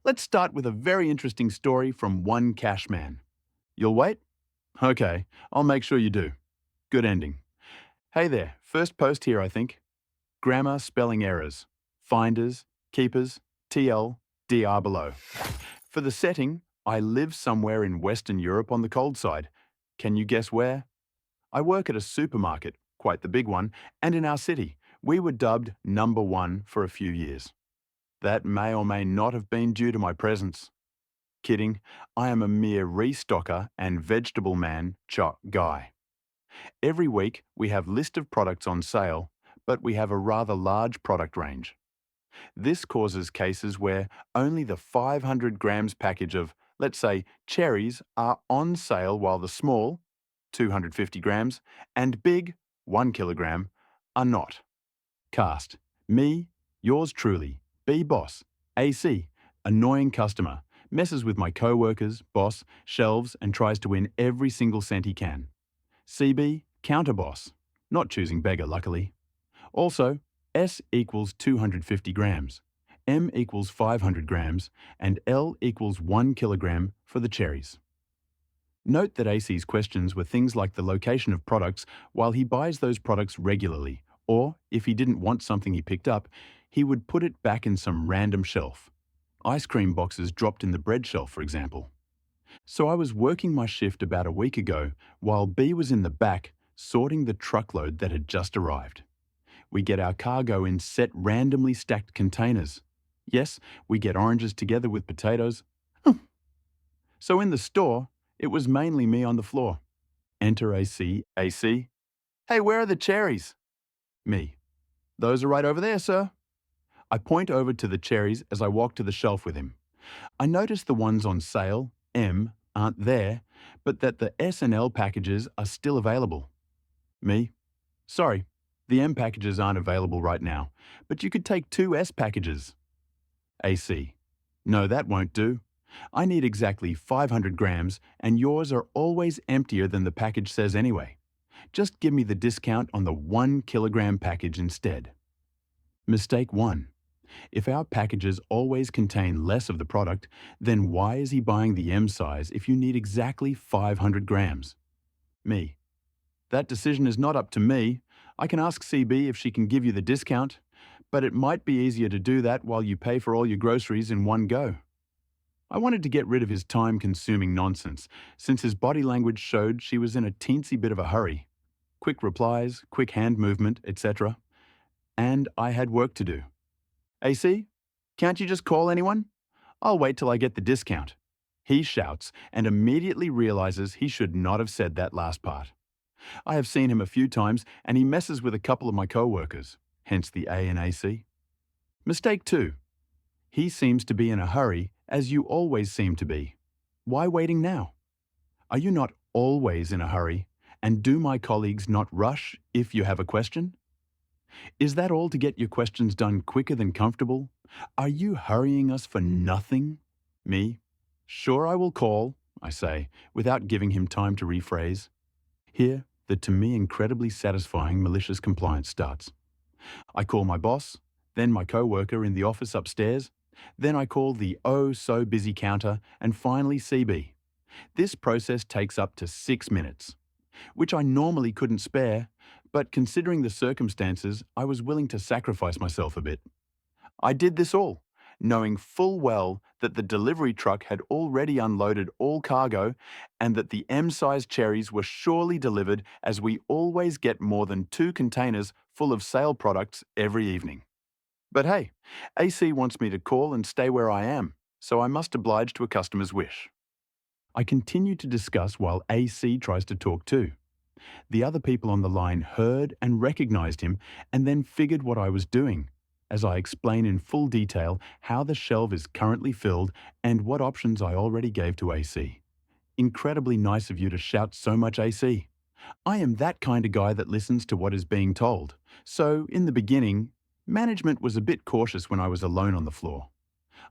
Let's start with a very interesting story from one cash man. You'll wait? Okay, I'll make sure you do. Good ending. Hey there, first post here, I think. Grammar, spelling errors. Finders, keepers, TL, DR below. For the setting, I live somewhere in Western Europe on the cold side. Can you guess where? I work at a supermarket, quite the big one, and in our city, we were dubbed number one for a few years. That may or may not have been due to my presence. Kidding, I am a mere restocker and vegetable man guy. Every week, we have list of products on sale, but we have a rather large product range. This causes cases where only the 500 grams package of, let's say, cherries are on sale while the small, 250 grams, and big, 1 kilogram, are not. Cast. Me, yours truly, B boss, AC, annoying customer, messes with my co-workers, boss, shelves, and tries to win every single cent he can. CB, counter boss, not choosing beggar luckily. Also, S equals 250 grams, M equals 500 grams, and L equals 1 kilogram for the cherries. Note that AC's questions were things like the location of products while he buys those products regularly, or if he didn't want something he picked up, he would put it back in some random shelf. Ice cream boxes dropped in the bread shelf, for example. So I was working my shift about a week ago while B was in the back sorting the truckload that had just arrived. We get our cargo in set randomly stacked containers. Yes, we get oranges together with potatoes. So in the store, it was mainly me on the floor. Enter AC, AC. Hey, where are the cherries? Me. Those are right over there, sir. I point over to the cherries as I walk to the shelf with him. I notice the ones on sale, M, aren't there, but that the S and L packages are still available. Me. Sorry, the M packages aren't available right now, but you could take 2 S packages. AC. No, that won't do. I need exactly 500 grams, and yours are always emptier than the package says anyway. Just give me the discount on the 1 kilogram package instead. Mistake 1. If our packages always contain less of the product, then why is he buying the M size if you need exactly 500 grams? Me. That decision is not up to me. I can ask CB if she can give you the discount, but it might be easier to do that while you pay for all your groceries in one go. I wanted to get rid of his time-consuming nonsense, since his body language showed she was in a teensy bit of a hurry. Quick replies, quick hand movement, etc. And I had work to do. AC, can't you just call anyone? I'll wait till I get the discount. He shouts and immediately realizes he should not have said that last part. I have seen him a few times and he messes with a couple of my co-workers, hence the A in AC. Mistake 2. He seems to be in a hurry, as you always seem to be. Why waiting now? Are you not always in a hurry? And do my colleagues not rush if you have a question? Is that all to get your questions done quicker than comfortable? Are you hurrying us for nothing? Me? Sure, I will call, I say, without giving him time to rephrase. Here, the to me incredibly satisfying malicious compliance starts. I call my boss, then my co-worker in the office upstairs, then I call the oh so busy counter, and finally CB. This process takes up to 6 minutes, which I normally couldn't spare, but considering the circumstances, I was willing to sacrifice myself a bit. I did this all, knowing full well that the delivery truck had already unloaded all cargo and that the M-sized cherries were surely delivered, as we always get more than 2 containers full of sale products every evening. But hey, AC wants me to call and stay where I am, so I must oblige to a customer's wish. I continue to discuss while AC tries to talk too. The other people on the line heard and recognized him and then figured what I was doing, as I explain in full detail how the shelf is currently filled and what options I already gave to AC. Incredibly nice of you to shout so much, AC. I am that kind of guy that listens to what is being told. So, in the beginning, management was a bit cautious when I was alone on the floor.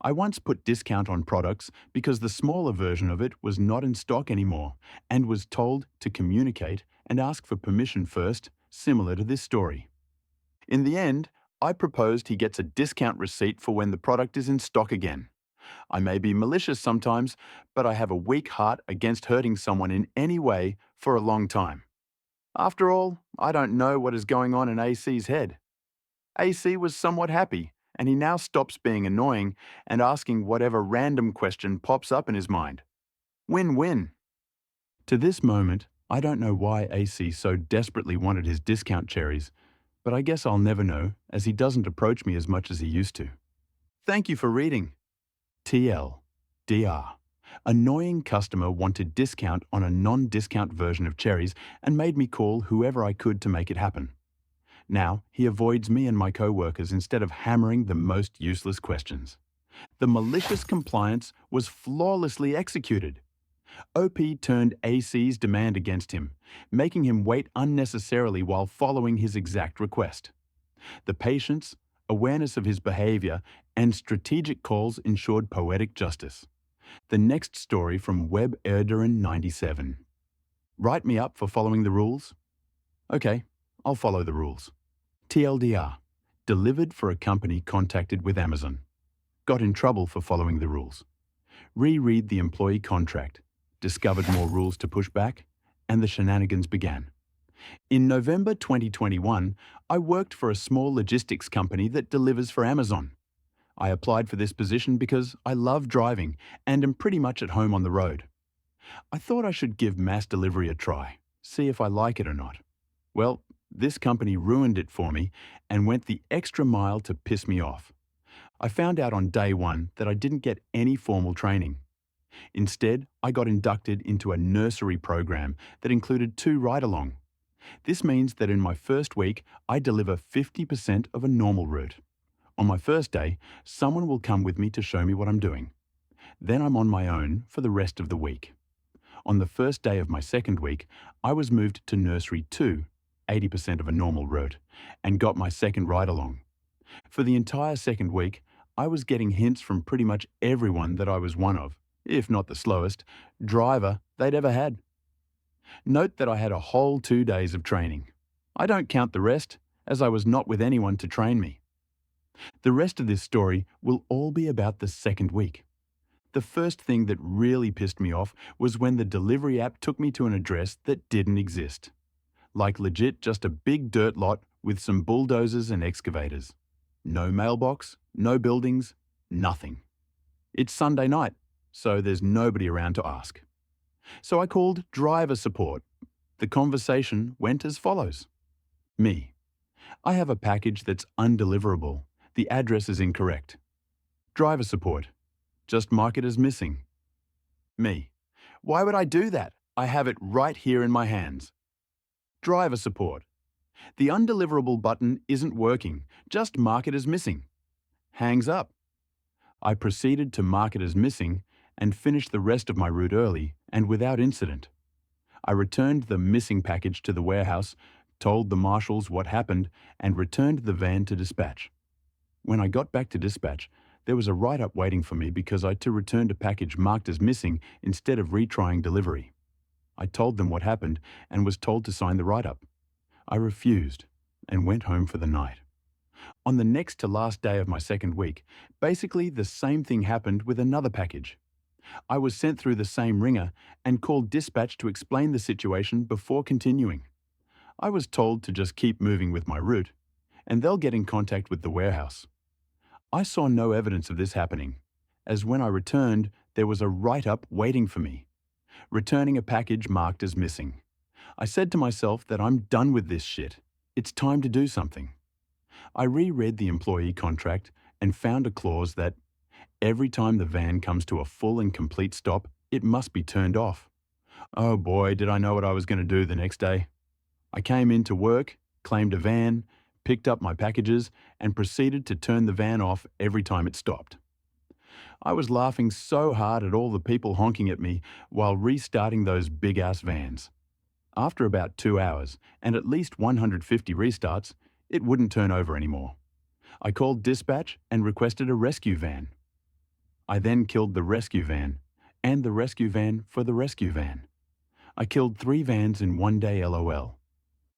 I once put discount on products because the smaller version of it was not in stock anymore and was told to communicate and ask for permission first, similar to this story. In the end, I proposed he gets a discount receipt for when the product is in stock again. I may be malicious sometimes, but I have a weak heart against hurting someone in any way for a long time. After all, I don't know what is going on in AC's head. AC was somewhat happy, and he now stops being annoying and asking whatever random question pops up in his mind. Win-win. To this moment, I don't know why AC so desperately wanted his discount cherries, but I guess I'll never know, as he doesn't approach me as much as he used to. Thank you for reading. TL. DR. Annoying customer wanted discount on a non-discount version of cherries and made me call whoever I could to make it happen. Now, he avoids me and my co-workers instead of hammering the most useless questions. The malicious compliance was flawlessly executed. OP turned AC's demand against him, making him wait unnecessarily while following his exact request. The patience, awareness of his behavior, and strategic calls ensured poetic justice. The next story from Web Erderin 97. Write me up for following the rules? Okay, I'll follow the rules. TLDR. Delivered for a company contacted with Amazon. Got in trouble for following the rules. Reread the employee contract. Discovered more rules to push back, and the shenanigans began. In November 2021, I worked for a small logistics company that delivers for Amazon. I applied for this position because I love driving and am pretty much at home on the road. I thought I should give mass delivery a try, see if I like it or not. Well, this company ruined it for me and went the extra mile to piss me off. I found out on day one that I didn't get any formal training. Instead, I got inducted into a nursery program that included 2 ride-along. This means that in my first week, I deliver 50% of a normal route. On my first day, someone will come with me to show me what I'm doing. Then I'm on my own for the rest of the week. On the first day of my second week, I was moved to Nursery 2, 80% of a normal route, and got my second ride-along. For the entire second week, I was getting hints from pretty much everyone that I was one of, if not the slowest, driver they'd ever had. Note that I had a whole 2 days of training. I don't count the rest, as I was not with anyone to train me. The rest of this story will all be about the second week. The first thing that really pissed me off was when the delivery app took me to an address that didn't exist. Like legit just a big dirt lot with some bulldozers and excavators. No mailbox, no buildings, nothing. It's Sunday night, so there's nobody around to ask. So I called driver support. The conversation went as follows. Me. I have a package that's undeliverable. The address is incorrect. Driver support. Just mark it as missing. Me. Why would I do that? I have it right here in my hands. Driver support. The undeliverable button isn't working. Just mark it as missing. Hangs up. I proceeded to mark it as missing and finished the rest of my route early and without incident. I returned the missing package to the warehouse, told the marshals what happened, and returned the van to dispatch. When I got back to dispatch, there was a write-up waiting for me because I had to return a package marked as missing instead of retrying delivery. I told them what happened and was told to sign the write-up. I refused and went home for the night. On the next to last day of my second week, basically the same thing happened with another package. I was sent through the same ringer and called dispatch to explain the situation before continuing. I was told to just keep moving with my route, and they'll get in contact with the warehouse. I saw no evidence of this happening, as when I returned, there was a write-up waiting for me, returning a package marked as missing. I said to myself that I'm done with this shit. It's time to do something. I reread the employee contract and found a clause that every time the van comes to a full and complete stop, it must be turned off. Oh boy, did I know what I was going to do the next day. I came into work, claimed a van, picked up my packages, and proceeded to turn the van off every time it stopped. I was laughing so hard at all the people honking at me while restarting those big-ass vans. After about 2 hours and at least 150 restarts, it wouldn't turn over anymore. I called dispatch and requested a rescue van. I then killed the rescue van and the rescue van for the rescue van. I killed 3 vans in 1 day LOL.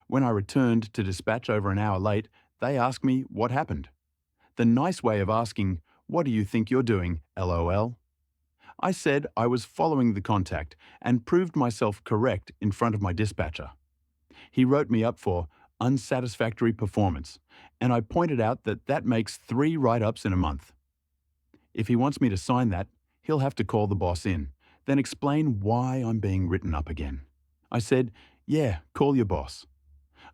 When I returned to dispatch over an hour late, they asked me what happened. The nice way of asking, What do you think you're doing, LOL? I said I was following the contact and proved myself correct in front of my dispatcher. He wrote me up for unsatisfactory performance, and I pointed out that that makes 3 write-ups in a month. If he wants me to sign that, he'll have to call the boss in, then explain why I'm being written up again. I said, yeah, call your boss.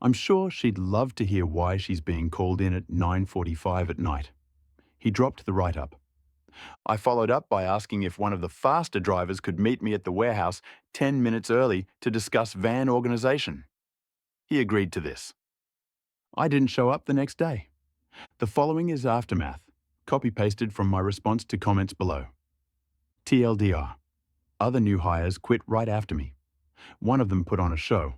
I'm sure she'd love to hear why she's being called in at 9:45 at night. He dropped the write-up. I followed up by asking if one of the faster drivers could meet me at the warehouse 10 minutes early to discuss van organization. He agreed to this. I didn't show up the next day. The following is aftermath, copy-pasted from my response to comments below. TLDR. Other new hires quit right after me. One of them put on a show.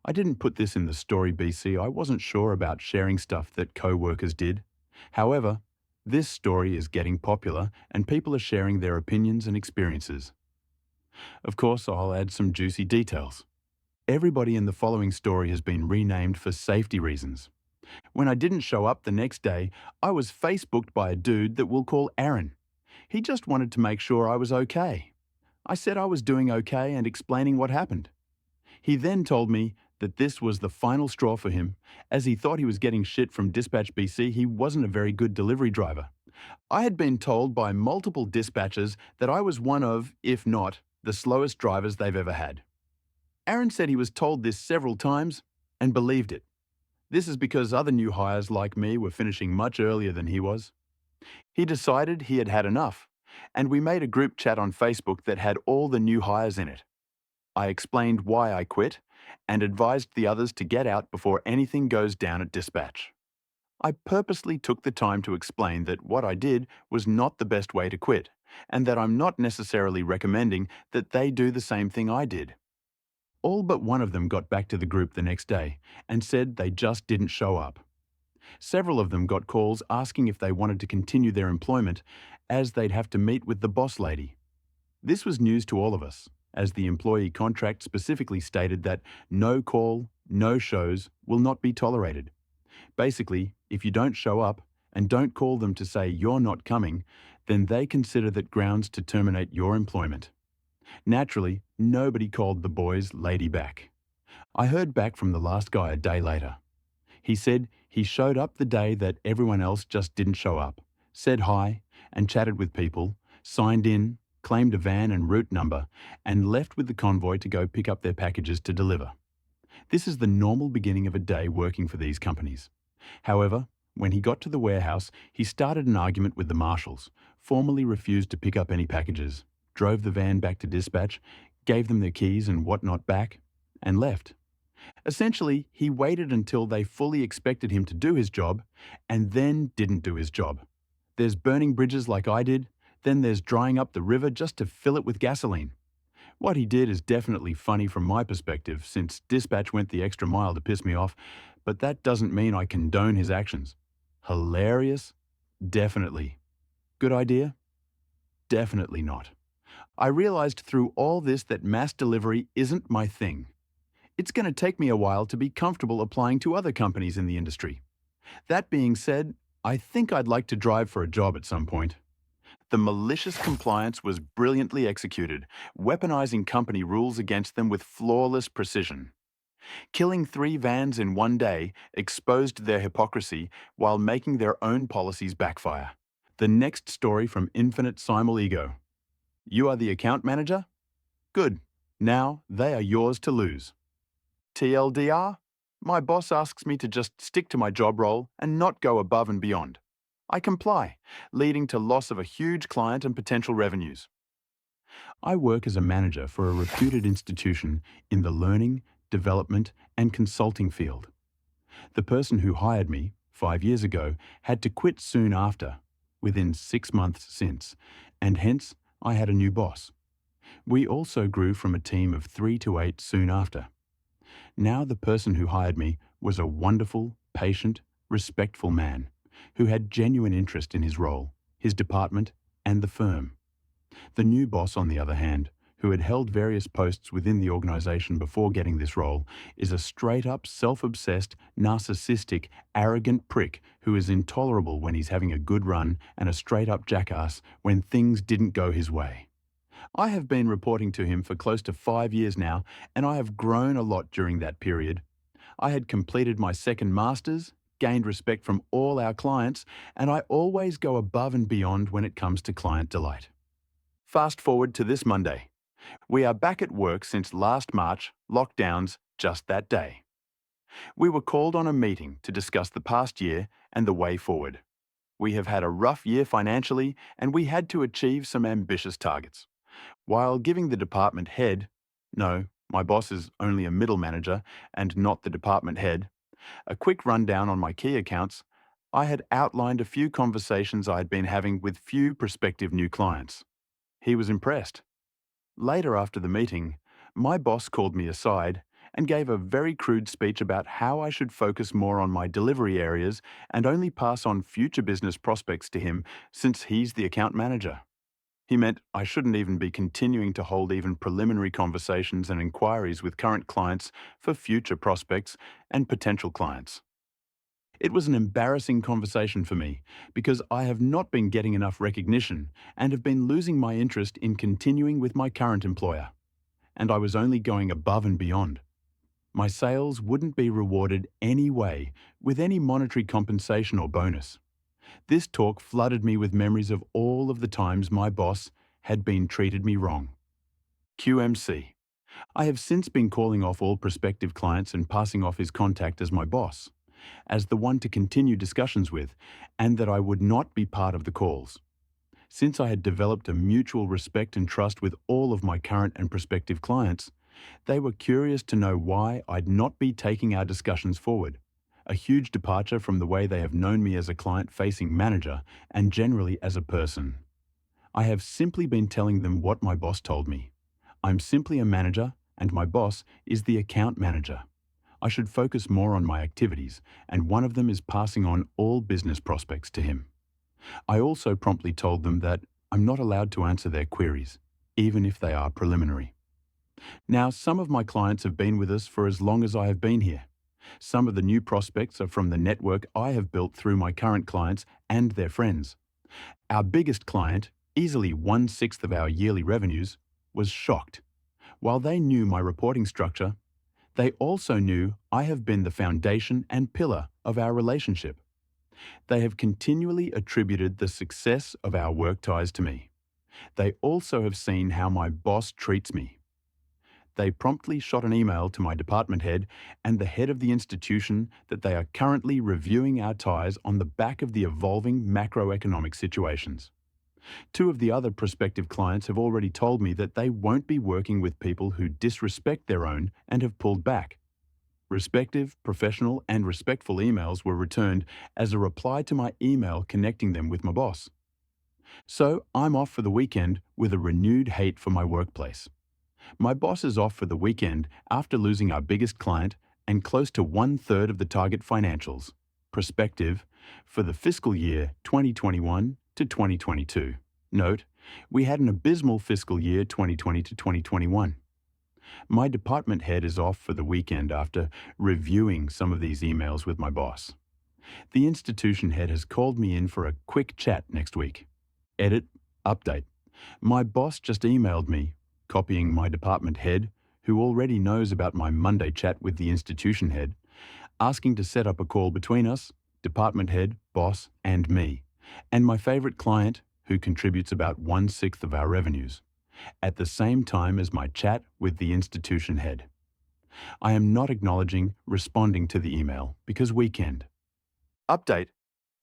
I didn't put this in the story, BC. I wasn't sure about sharing stuff that co-workers did. However, this story is getting popular and people are sharing their opinions and experiences. Of course, I'll add some juicy details. Everybody in the following story has been renamed for safety reasons. When I didn't show up the next day, I was Facebooked by a dude that we'll call Aaron. He just wanted to make sure I was okay. I said I was doing okay and explaining what happened. He then told me that this was the final straw for him, as he thought he was getting shit from Dispatch BC. He wasn't a very good delivery driver. I had been told by multiple dispatchers that I was one of, if not, the slowest drivers they've ever had. Aaron said he was told this several times and believed it. This is because other new hires like me were finishing much earlier than he was. He decided he had had enough, and we made a group chat on Facebook that had all the new hires in it. I explained why I quit and advised the others to get out before anything goes down at dispatch. I purposely took the time to explain that what I did was not the best way to quit, and that I'm not necessarily recommending that they do the same thing I did. All but one of them got back to the group the next day and said they just didn't show up. Several of them got calls asking if they wanted to continue their employment, as they'd have to meet with the boss lady. This was news to all of us, as the employee contract specifically stated that no call, no shows will not be tolerated. Basically, if you don't show up and don't call them to say you're not coming, then they consider that grounds to terminate your employment. Naturally, nobody called the boys lady back. I heard back from the last guy a day later. He said he showed up the day that everyone else just didn't show up, said hi, and chatted with people, signed in, claimed a van and route number, and left with the convoy to go pick up their packages to deliver. This is the normal beginning of a day working for these companies. However, when he got to the warehouse, he started an argument with the marshals, formally refused to pick up any packages, drove the van back to dispatch, gave them their keys and whatnot back, and left. Essentially, he waited until they fully expected him to do his job, and then didn't do his job. There's burning bridges like I did, then there's drying up the river just to fill it with gasoline. What he did is definitely funny from my perspective, since dispatch went the extra mile to piss me off, but that doesn't mean I condone his actions. Hilarious? Definitely. Good idea? Definitely not. I realized through all this that mass delivery isn't my thing. It's going to take me a while to be comfortable applying to other companies in the industry. That being said, I think I'd like to drive for a job at some point. The malicious compliance was brilliantly executed, weaponizing company rules against them with flawless precision. Killing 3 vans in one day exposed their hypocrisy while making their own policies backfire. The next story from Infinite Simul Ego. You are the account manager? Good. Now they are yours to lose. TLDR? My boss asks me to just stick to my job role and not go above and beyond. I comply, leading to loss of a huge client and potential revenues. I work as a manager for a reputed institution in the learning, development, and consulting field. The person who hired me 5 years ago had to quit soon after, within 6 months since, and hence I had a new boss. We also grew from a team of 3 to 8 soon after. Now the person who hired me was a wonderful, patient, respectful man who had genuine interest in his role, his department, and the firm. The new boss, on the other hand, who had held various posts within the organization before getting this role, is a straight-up, self-obsessed, narcissistic, arrogant prick who is intolerable when he's having a good run and a straight-up jackass when things didn't go his way. I have been reporting to him for close to 5 years now, and I have grown a lot during that period. I had completed my second master's, gained respect from all our clients, and I always go above and beyond when it comes to client delight. Fast forward to this Monday. We are back at work since last March, lockdowns just that day. We were called on a meeting to discuss the past year and the way forward. We have had a rough year financially, and we had to achieve some ambitious targets. While giving the department head, no, my boss is only a middle manager and not the department head, a quick rundown on my key accounts, I had outlined a few conversations I had been having with few prospective new clients. He was impressed. Later after the meeting, my boss called me aside and gave a very crude speech about how I should focus more on my delivery areas and only pass on future business prospects to him since he's the account manager. He meant I shouldn't even be continuing to hold even preliminary conversations and inquiries with current clients for future prospects and potential clients. It was an embarrassing conversation for me because I have not been getting enough recognition and have been losing my interest in continuing with my current employer. And I was only going above and beyond. My sales wouldn't be rewarded anyway with any monetary compensation or bonus. This talk flooded me with memories of all of the times my boss had been treated me wrong. QMC. I have since been calling off all prospective clients and passing off his contact as my boss, as the one to continue discussions with, and that I would not be part of the calls. Since I had developed a mutual respect and trust with all of my current and prospective clients, they were curious to know why I'd not be taking our discussions forward. A huge departure from the way they have known me as a client-facing manager and generally as a person. I have simply been telling them what my boss told me. I'm simply a manager and my boss is the account manager. I should focus more on my activities, and one of them is passing on all business prospects to him. I also promptly told them that I'm not allowed to answer their queries, even if they are preliminary. Now, some of my clients have been with us for as long as I have been here. Some of the new prospects are from the network I have built through my current clients and their friends. Our biggest client, easily 1/6 of our yearly revenues, was shocked. While they knew my reporting structure, they also knew I have been the foundation and pillar of our relationship. They have continually attributed the success of our work ties to me. They also have seen how my boss treats me. They promptly shot an email to my department head and the head of the institution that they are currently reviewing our ties on the back of the evolving macroeconomic situations. Two of the other prospective clients have already told me that they won't be working with people who disrespect their own and have pulled back. Respective, professional, and respectful emails were returned as a reply to my email connecting them with my boss. So I'm off for the weekend with a renewed hate for my workplace. My boss is off for the weekend after losing our biggest client and close to 1/3 of the target financials, prospective, for the fiscal year 2021 to 2022. Note, we had an abysmal fiscal year 2020 to 2021. My department head is off for the weekend after reviewing some of these emails with my boss. The institution head has called me in for a quick chat next week. Edit, update. My boss just emailed me, copying my department head, who already knows about my Monday chat with the institution head, asking to set up a call between us, department head, boss, and me, and my favorite client, who contributes about 1/6 of our revenues, at the same time as my chat with the institution head. I am not acknowledging responding to the email because weekend. Update.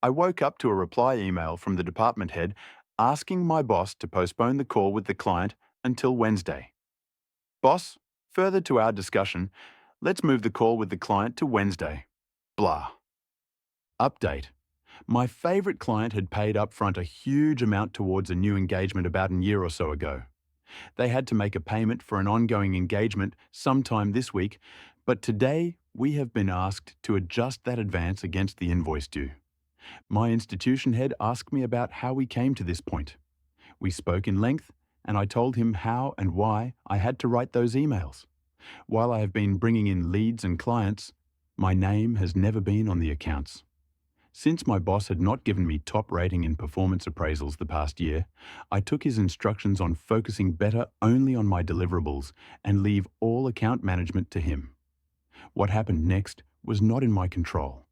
I woke up to a reply email from the department head asking my boss to postpone the call with the client until Wednesday. Boss, further to our discussion, let's move the call with the client to Wednesday. Blah. Update. My favorite client had paid upfront a huge amount towards a new engagement about a year or so ago. They had to make a payment for an ongoing engagement sometime this week, but today we have been asked to adjust that advance against the invoice due. My institution head asked me about how we came to this point. We spoke in length, and I told him how and why I had to write those emails. While I have been bringing in leads and clients, my name has never been on the accounts. Since my boss had not given me top rating in performance appraisals the past year, I took his instructions on focusing better only on my deliverables and leave all account management to him. What happened next was not in my control.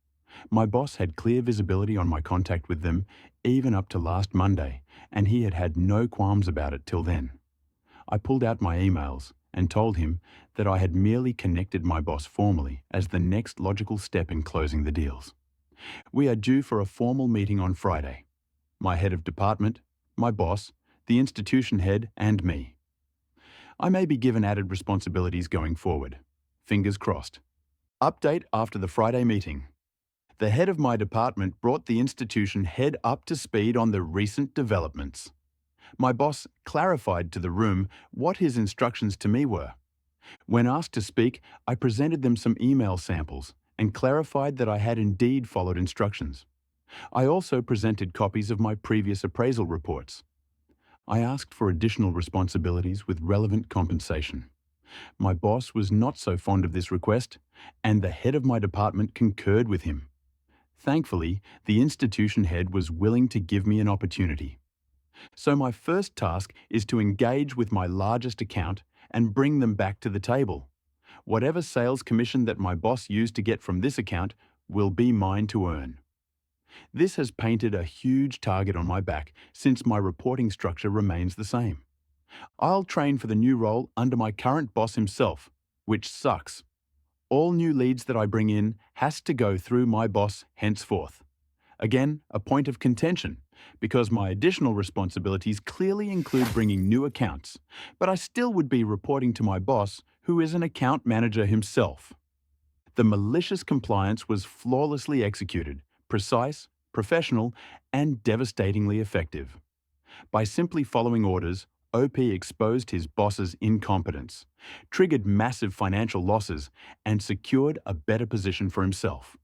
My boss had clear visibility on my contact with them, even up to last Monday, and he had had no qualms about it till then. I pulled out my emails and told him that I had merely connected my boss formally as the next logical step in closing the deals. We are due for a formal meeting on Friday. My head of department, my boss, the institution head, and me. I may be given added responsibilities going forward. Fingers crossed. Update after the Friday meeting. The head of my department brought the institution head up to speed on the recent developments. My boss clarified to the room what his instructions to me were. When asked to speak, I presented them some email samples and clarified that I had indeed followed instructions. I also presented copies of my previous appraisal reports. I asked for additional responsibilities with relevant compensation. My boss was not so fond of this request, and the head of my department concurred with him. Thankfully, the institution head was willing to give me an opportunity. So my first task is to engage with my largest account and bring them back to the table. Whatever sales commission that my boss used to get from this account will be mine to earn. This has painted a huge target on my back since my reporting structure remains the same. I'll train for the new role under my current boss himself, which sucks. All new leads that I bring in has to go through my boss henceforth. Again, a point of contention, because my additional responsibilities clearly include bringing new accounts, but I still would be reporting to my boss, who is an account manager himself. The malicious compliance was flawlessly executed, precise, professional, and devastatingly effective. By simply following orders, OP exposed his boss's incompetence, triggered massive financial losses, and secured a better position for himself.